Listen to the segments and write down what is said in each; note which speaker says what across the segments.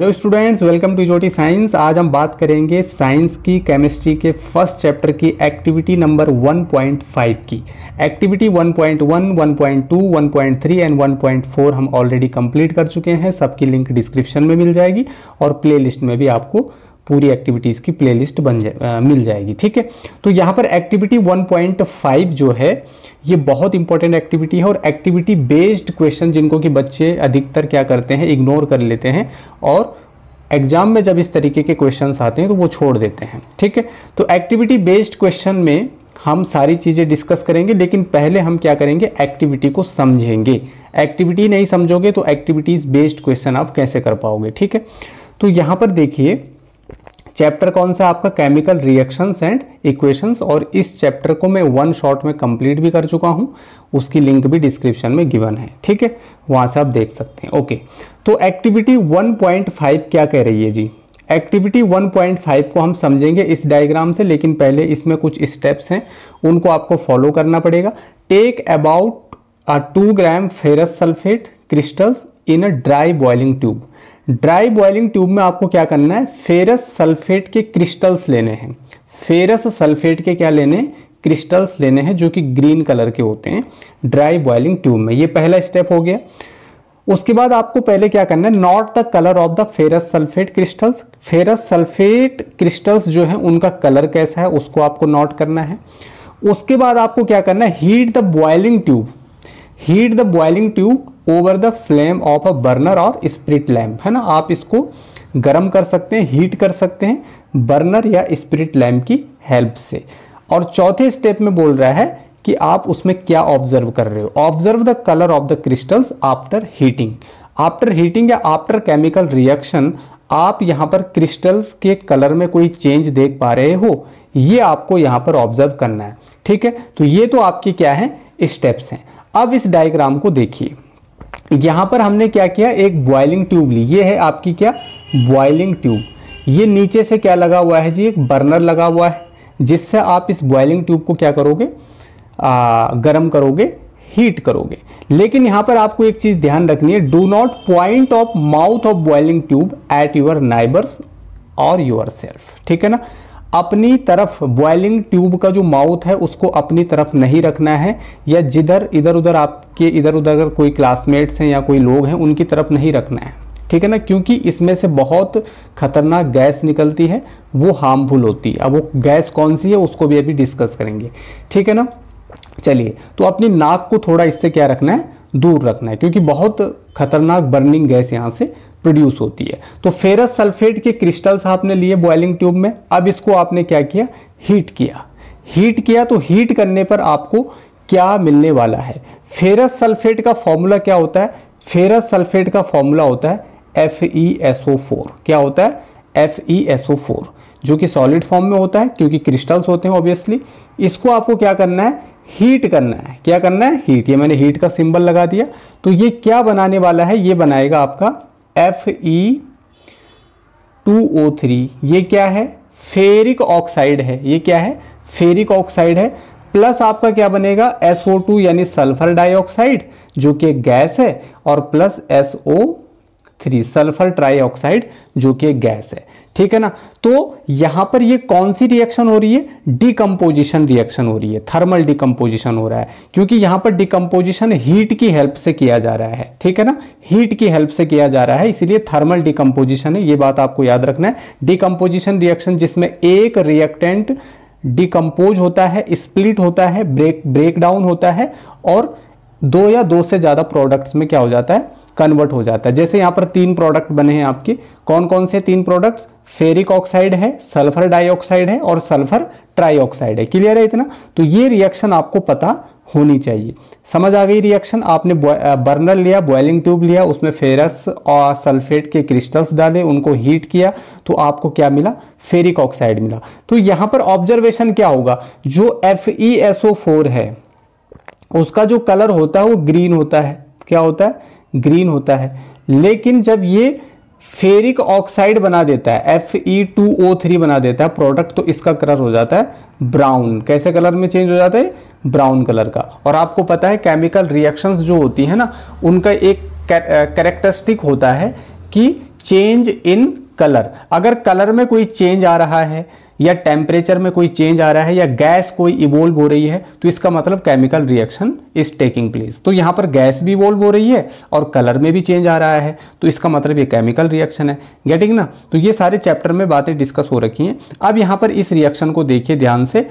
Speaker 1: Hello students, welcome to Jyoti science. आज हम बात करेंगे साइंस की केमिस्ट्री के फर्स्ट चैप्टर की एक्टिविटी नंबर 1.5 की। एक्टिविटी 1.1, 1.2, 1.3 एंड 1.4 हम ऑलरेडी कंप्लीट कर चुके हैं। सबकी लिंक डिस्क्रिप्शन में मिल जाएगी और प्लेलिस्ट में भी आपको पूरी एक्टिविटीज़ की प्लेलिस्ट मिल जाएगी। ठीक है, तो यहाँ पर एक्टिविटी 1.5 जो है ये बहुत इंपॉर्टेंट एक्टिविटी है और एक्टिविटी बेस्ड क्वेश्चन जिनको कि बच्चे अधिकतर क्या करते हैं, इग्नोर कर लेते हैं और एग्जाम में जब इस तरीके के क्वेश्चंस आते हैं तो वो छोड़ देते हैं। ठीक है, तो एक्टिविटी बेस्ड क्वेश्चन में हम सारी चीज़ें डिस्कस करेंगे, लेकिन पहले हम क्या करेंगे, एक्टिविटी को समझेंगे। एक्टिविटी नहीं समझोगे तो एक्टिविटीज बेस्ड क्वेश्चन आप कैसे कर पाओगे। ठीक है, तो यहाँ पर देखिए चैप्टर कौन सा आपका, केमिकल रिएक्शंस एंड इक्वेशंस, और इस चैप्टर को मैं वन शॉट में कंप्लीट भी कर चुका हूं। उसकी लिंक भी डिस्क्रिप्शन में गिवन है। ठीक है, वहां से आप देख सकते हैं। ओके, तो एक्टिविटी 1.5 क्या कह रही है जी। एक्टिविटी 1.5 को हम समझेंगे इस डायग्राम से, लेकिन पहले इसमें कुछ स्टेप्स हैं उनको आपको फॉलो करना पड़ेगा। Take about 2 gram ferrous sulphate crystals in a dry boiling tube. Dry boiling tube में आपको क्या करना है, फेरस सल्फेट के क्रिस्टल्स लेने हैं। फेरस सल्फेट के क्या लेने हैं, क्रिस्टल्स लेने हैं, जो कि ग्रीन कलर के होते हैं ड्राई बॉइलिंग ट्यूब में। ये पहला स्टेप हो गया। उसके बाद आपको पहले क्या करना है, note the colour of the ferrous sulphate crystals. Ferrous sulphate crystals जो है उनका कलर कैसा है उसको आपको नोट करना है। उसके बाद आपको क्या करना है, heat the boiling tube. Heat the boiling tube over the flame of a burner और स्पिरिट लैम्प, है ना। आप इसको गर्म कर सकते हैं, हीट कर सकते हैं बर्नर या स्पिरिट लैम्प की हेल्प से। और चौथे स्टेप में बोल रहा है कि आप उसमें क्या ऑब्जर्व कर रहे हो। Observe the colour of the crystals after heating. After heating या आफ्टर केमिकल रिएक्शन आप यहां पर क्रिस्टल्स के कलर में कोई चेंज देख पा रहे हो, ये आपको यहां पर ऑब्जर्व करना है। ठीक है, तो ये तो आपकी क्या है, स्टेप्स हैं। अब इस डायग्राम को देखिए, यहां पर हमने क्या किया, एक बॉइलिंग ट्यूब ली। ये है आपकी क्या, बॉइलिंग ट्यूब। ये नीचे से क्या लगा हुआ है जी, एक बर्नर लगा हुआ है, जिससे आप इस बॉइलिंग ट्यूब को क्या करोगे, गर्म करोगे, हीट करोगे। लेकिन यहां पर आपको एक चीज ध्यान रखनी है, do not point of mouth of boiling tube at your neighbours और योर सेल्फ। ठीक है ना, अपनी तरफ बॉइलिंग ट्यूब का जो माउथ है उसको अपनी तरफ नहीं रखना है, या जिधर इधर उधर आपके इधर उधर अगर कोई क्लासमेट्स हैं या कोई लोग हैं उनकी तरफ नहीं रखना है। ठीक है ना, क्योंकि इसमें से बहुत खतरनाक गैस निकलती है, वो हार्मफुल होती है। अब वो गैस कौन सी है उसको भी अभी डिस्कस करेंगे। ठीक है ना, चलिए, तो अपनी नाक को थोड़ा इससे क्या रखना है, दूर रखना है, क्योंकि बहुत खतरनाक बर्निंग गैस यहाँ से प्रोड्यूस होती है। तो फेरस सल्फेट के क्रिस्टल्स आपने लिए बॉइलिंग ट्यूब में। अब इसको आपने क्या किया, हीट किया। हीट किया तो हीट करने पर आपको क्या मिलने वाला है, फेरस सल्फेट का फॉर्मूला क्या होता है, फेरस सल्फेट का फॉर्मूला होता है FeSO4। क्या होता है, FeSO4, जो कि सॉलिड फॉर्म में होता है क्योंकि क्रिस्टल्स होते हैं ऑब्वियसली। इसको आपको क्या करना है, हीट करना है। क्या करना है, हीट। ये मैंने हीट का सिंबल लगा दिया। तो ये क्या बनाने वाला है, ये बनाएगा आपका Fe2O3। ये क्या है, फेरिक ऑक्साइड है। ये क्या है, फेरिक ऑक्साइड है। प्लस आपका क्या बनेगा, SO2 यानी सल्फर डाइऑक्साइड जो कि एक गैस है, और प्लस SO3 सल्फर ट्राइऑक्साइड जो कि एक गैस है। ठीक है ना, तो यहां पर ये कौन सी रिएक्शन हो रही है, डिकम्पोजिशन रिएक्शन हो रही है, थर्मल डिकम्पोजिशन हो रहा है, क्योंकि यहां पर डिकम्पोजिशन हीट की हेल्प से किया जा रहा है। ठीक है ना, हीट की हेल्प से किया जा रहा है, इसीलिए थर्मल डिकम्पोजिशन है। ये बात आपको याद रखना है। डिकम्पोजिशन रिएक्शन जिसमें एक रिएक्टेंट डिकम्पोज होता है, स्प्लिट होता है, ब्रेक डाउन होता है, और 2 या 2 से ज्यादा प्रोडक्ट्स में क्या हो जाता है, कन्वर्ट हो जाता है। जैसे यहां पर 3 प्रोडक्ट बने हैं आपके, कौन कौन से 3 प्रोडक्ट्स, फेरिक ऑक्साइड है, सल्फर डाइऑक्साइड है और सल्फर ट्राइऑक्साइड है। क्लियर है इतना, तो ये रिएक्शन आपको पता होनी चाहिए। समझ आ गई रिएक्शन। आपने बर्नर लिया, बॉइलिंग ट्यूब लिया, उसमें फेरस और सल्फेट के क्रिस्टल्स डाले, उनको हीट किया, तो आपको क्या मिला, फेरिक ऑक्साइड मिला। तो यहां पर ऑब्जर्वेशन क्या होगा, जो FeSO4 है उसका जो कलर होता है वो ग्रीन होता है। क्या होता है, ग्रीन होता है। लेकिन जब ये फेरिक ऑक्साइड बना देता है, Fe2O3 बना देता है प्रोडक्ट, तो इसका कलर हो जाता है ब्राउन। कैसे कलर में चेंज हो जाता है, ब्राउन कलर का। और आपको पता है केमिकल रिएक्शंस जो होती है ना, उनका एक कैरेक्टरिस्टिक होता है कि चेंज इन कलर, अगर कलर में कोई चेंज आ रहा है या टेम्परेचर में कोई चेंज आ रहा है या गैस कोई इवोल्व हो रही है तो इसका मतलब chemical reaction is taking place. तो यहाँ पर गैस भी इवोल्व हो रही है और कलर में भी चेंज आ रहा है तो इसका मतलब ये केमिकल रिएक्शन है। गेटिंग ना? तो ये सारे चैप्टर में बातें डिस्कस हो रखी हैं। अब यहाँ पर इस रिएक्शन को देखिए ध्यान से।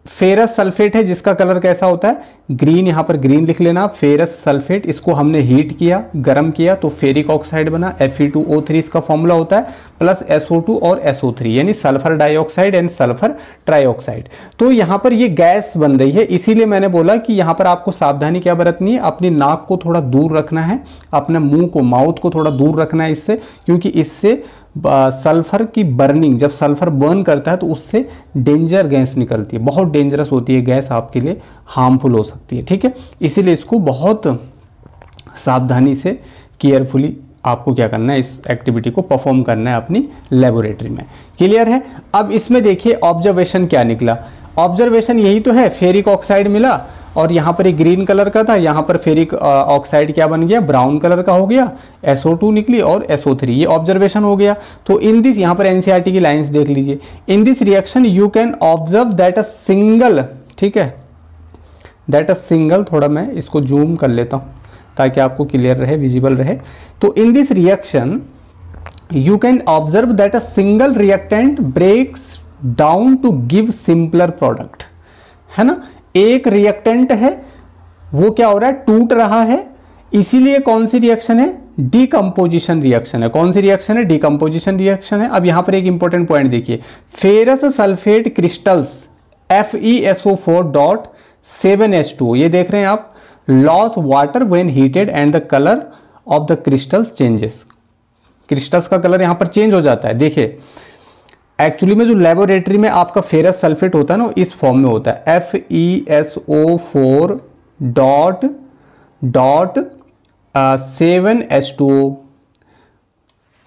Speaker 1: फेरस सल्फेट है जिसका कलर कैसा होता है, ग्रीन, यहाँ पर ग्रीन लिख लेना। फेरस सल्फेट, इसको हमने हीट किया, गर्म किया तो फेरिक ऑक्साइड बना, Fe2O3 इसका फॉर्मूला होता है, प्लस SO2 और SO3 यानी sulphur dioxide and sulphur trioxide. तो यहाँ पर ये गैस बन रही है, इसीलिए मैंने बोला कि यहाँ पर आपको सावधानी क्या बरतनी है, अपनी नाक को थोड़ा दूर रखना है, अपने मुंह को, माउथ को थोड़ा दूर रखना है इससे, क्योंकि इससे सल्फर की बर्निंग, जब सल्फर बर्न करता है तो उससे डेंजर गैस निकलती है, बहुत डेंजरस होती है गैस, आपके लिए हार्मफुल हो सकती है। ठीक है, इसीलिए इसको बहुत सावधानी से, केयरफुली आपको क्या करना है, इस एक्टिविटी को परफॉर्म करना है अपनी लेबोरेटरी में। क्लियर है? अब इसमें देखिए ऑब्जर्वेशन क्या निकला। ऑब्जर्वेशन यही तो है, फेरिक ऑक्साइड मिला और यहाँ पर एक ग्रीन कलर का था, यहाँ पर फेरिक ऑक्साइड क्या बन गया, ब्राउन कलर का हो गया, SO2 निकली और SO3, ये ऑब्जर्वेशन हो गया। तो इन दिस, यहाँ पर NCERT की लाइंस देख लीजिए, इन this reaction you can observe that a single, ठीक है, दैट अ सिंगल, थोड़ा मैं इसको जूम कर लेता हूँ ताकि आपको क्लियर रहे, विजिबल रहे। तो in this reaction you can observe that a single reactant breaks down to give simpler product, है ना। एक रिएक्टेंट है वो क्या हो रहा है, टूट रहा है, इसीलिए कौन सी रिएक्शन है, डीकंपोजिशन रिएक्शन है। कौन सी रिएक्शन है, डीकंपोजिशन रिएक्शन है। अब यहां पर एक इंपॉर्टेंट पॉइंट देखिए, फेरस सल्फेट क्रिस्टल्स FeSO4.7H2O, ये देख रहे हैं आप, loss water when heated and the colour of the crystals changes, crystals का कलर यहां पर चेंज हो जाता है। देखिए एक्चुअली में जो लेबोरेटरी में आपका फेरस सल्फेट होता है ना, इस फॉर्म में होता है, FeSO4.7H2O,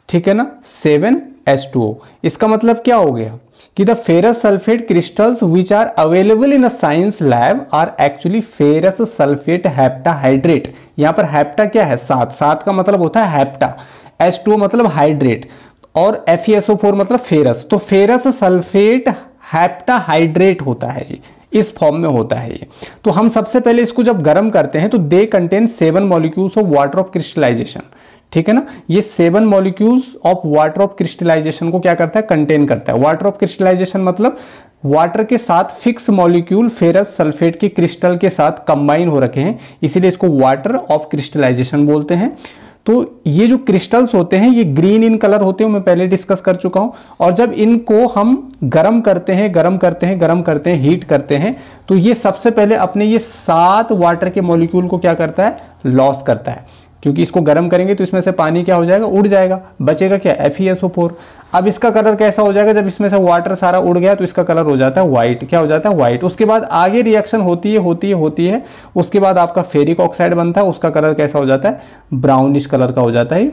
Speaker 1: ठीक है ना, 7H2O। इसका मतलब क्या हो गया कि the ferrous sulphate crystals which are available in a science lab are actually ferrous sulphate heptahydrate. यहां पर हेप्टा क्या है, 7 का मतलब होता है हेप्टा, H2O मतलब हाइड्रेट और FeSO4 मतलब फेरस, तो फेरस सल्फेट हेप्टाहाइड्रेट होता है ये, इस फॉर्म में होता है ये। तो हम सबसे पहले इसको जब गर्म करते हैं तो they contain 7 molecules of water of crystallisation, ठीक है ना। ये 7 molecules of water of crystallisation को क्या करता है, कंटेन करता है। वाटर ऑफ क्रिस्टलाइजेशन मतलब वाटर के साथ फिक्स मॉलिक्यूल फेरस सल्फेट के क्रिस्टल के साथ कंबाइन हो रखे हैं, इसीलिए इसको वाटर ऑफ क्रिस्टलाइजेशन बोलते हैं। तो ये जो क्रिस्टल्स होते हैं ये ग्रीन इन कलर होते हैं, मैं पहले डिस्कस कर चुका हूं। और जब इनको हम गर्म करते हैं, हीट करते हैं, तो ये सबसे पहले अपने ये 7 वाटर के मॉलिक्यूल को क्या करता है, लॉस करता है, क्योंकि इसको गर्म करेंगे तो इसमें से पानी क्या हो जाएगा, उड़ जाएगा, बचेगा क्या, FeSO4। अब इसका कलर कैसा हो जाएगा, जब इसमें से वाटर सारा उड़ गया तो इसका कलर हो जाता है व्हाइट, क्या हो जाता है, व्हाइट। उसके बाद आगे रिएक्शन होती है, उसके बाद आपका फेरिक ऑक्साइड बनता है, उसका कलर कैसा हो जाता है, ब्राउनिश कलर का हो जाता है,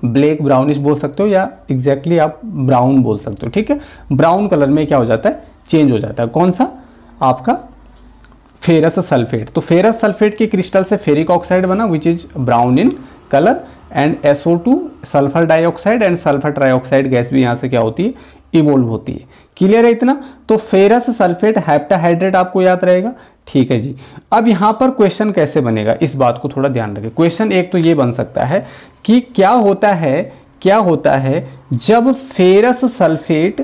Speaker 1: ब्लैक ब्राउनिश बोल सकते हो या एग्जैक्टली आप ब्राउन बोल सकते हो, ठीक है। ब्राउन कलर में क्या हो जाता है, चेंज हो जाता है, कौन सा, आपका फेरस सल्फेट। तो फेरस सल्फेट के क्रिस्टल से फेरिक ऑक्साइड बना which is brown in colour, and SO2 sulphur dioxide and sulphur trioxide gas भी यहां से क्या होती है, इवोल्व होती है। क्लियर है इतना? तो फेरस सल्फेट हेप्टाहाइड्रेट आपको याद रहेगा, ठीक है जी। अब यहां पर क्वेश्चन कैसे बनेगा, इस बात को थोड़ा ध्यान रखें। क्वेश्चन एक तो ये बन सकता है कि क्या होता है जब फेरस सल्फेट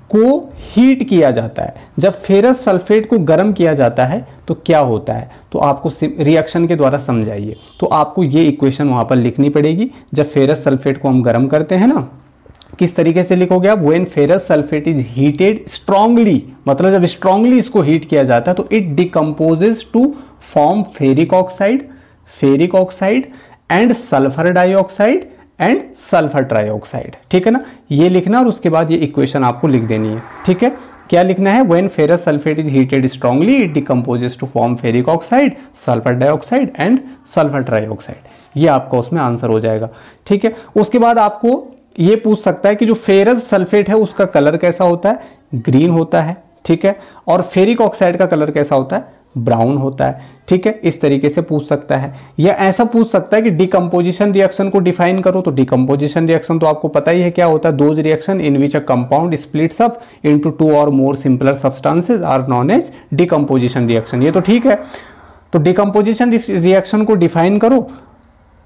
Speaker 1: को हीट किया जाता है, जब फेरस सल्फेट को गर्म किया जाता है तो क्या होता है, तो आपको रिएक्शन के द्वारा समझाइए। तो आपको ये इक्वेशन वहां पर लिखनी पड़ेगी। जब फेरस सल्फेट को हम गर्म करते हैं ना, किस तरीके से लिखोगे आप, when ferrous sulphate is heated strongly, मतलब जब स्ट्रांगली इसको हीट किया जाता है तो it decomposes to form ferric oxide and sulphur dioxide and sulphur trioxide, ठीक है ना। ये लिखना और उसके बाद ये इक्वेशन आपको लिख देनी है, ठीक है। क्या लिखना है, when ferrous sulphate is heated strongly it decomposes to form ferric oxide, sulphur dioxide and sulphur trioxide. ये आपका उसमें आंसर हो जाएगा, ठीक है। उसके बाद आपको ये पूछ सकता है कि जो फेरस सल्फेट है उसका कलर कैसा होता है, ग्रीन होता है, ठीक है। और फेरिक ऑक्साइड का कलर कैसा होता है, ब्राउन होता है। ठीक है, इस तरीके से पूछ सकता है, या ऐसा पूछ सकता है कि डिकम्पोजिशन रिएक्शन को डिफाइन करो। तो डिकम्पोजिशन रिएक्शन तो आपको पता ही है क्या होता है, those reaction in which a compound splits up into 2 और more simpler substances are known as decomposition reaction. ये तो ठीक है। तो डिकम्पोजिशन रिएक्शन को डिफाइन करो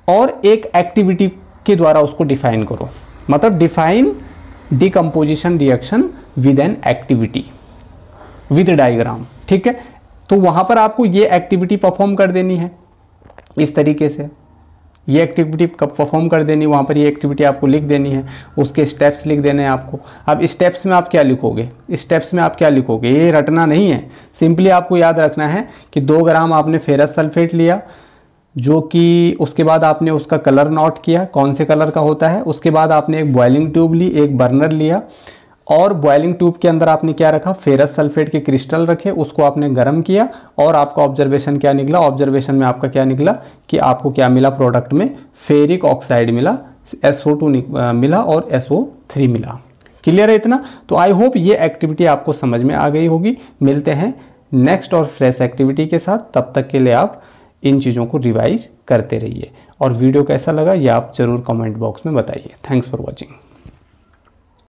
Speaker 1: और एक एक्टिविटी के द्वारा उसको डिफाइन करो, मतलब define decomposition reaction with an activity with diagram. ठीक है, तो वहां पर आपको ये एक्टिविटी परफॉर्म कर देनी है, इस तरीके से ये एक्टिविटी परफॉर्म कर देनी, वहां पर ये एक्टिविटी आपको लिख देनी है, उसके स्टेप्स लिख देने हैं आपको। अब स्टेप्स में आप क्या लिखोगे, स्टेप्स में आप क्या लिखोगे, ये रटना नहीं है, सिंपली आपको याद रखना है कि 2 ग्राम आपने फेरस सल्फेट लिया, जो कि उसके बाद आपने उसका कलर नोट किया, कौन से कलर का होता है। उसके बाद आपने एक बॉइलिंग ट्यूब ली, एक बर्नर लिया, और बॉइलिंग ट्यूब के अंदर आपने क्या रखा, फेरस सल्फेट के क्रिस्टल रखे, उसको आपने गर्म किया, और आपका ऑब्जर्वेशन क्या निकला, ऑब्जर्वेशन में आपका क्या निकला कि आपको क्या मिला प्रोडक्ट में, फेरिक ऑक्साइड मिला, SO2 मिला और SO3 मिला। क्लियर है इतना? तो आई होप ये एक्टिविटी आपको समझ में आ गई होगी। मिलते हैं नेक्स्ट और फ्रेश एक्टिविटी के साथ, तब तक के लिए आप इन चीज़ों को रिवाइज करते रहिए, और वीडियो कैसा लगा ये आप ज़रूर कमेंट बॉक्स में बताइए। Thanks for watching.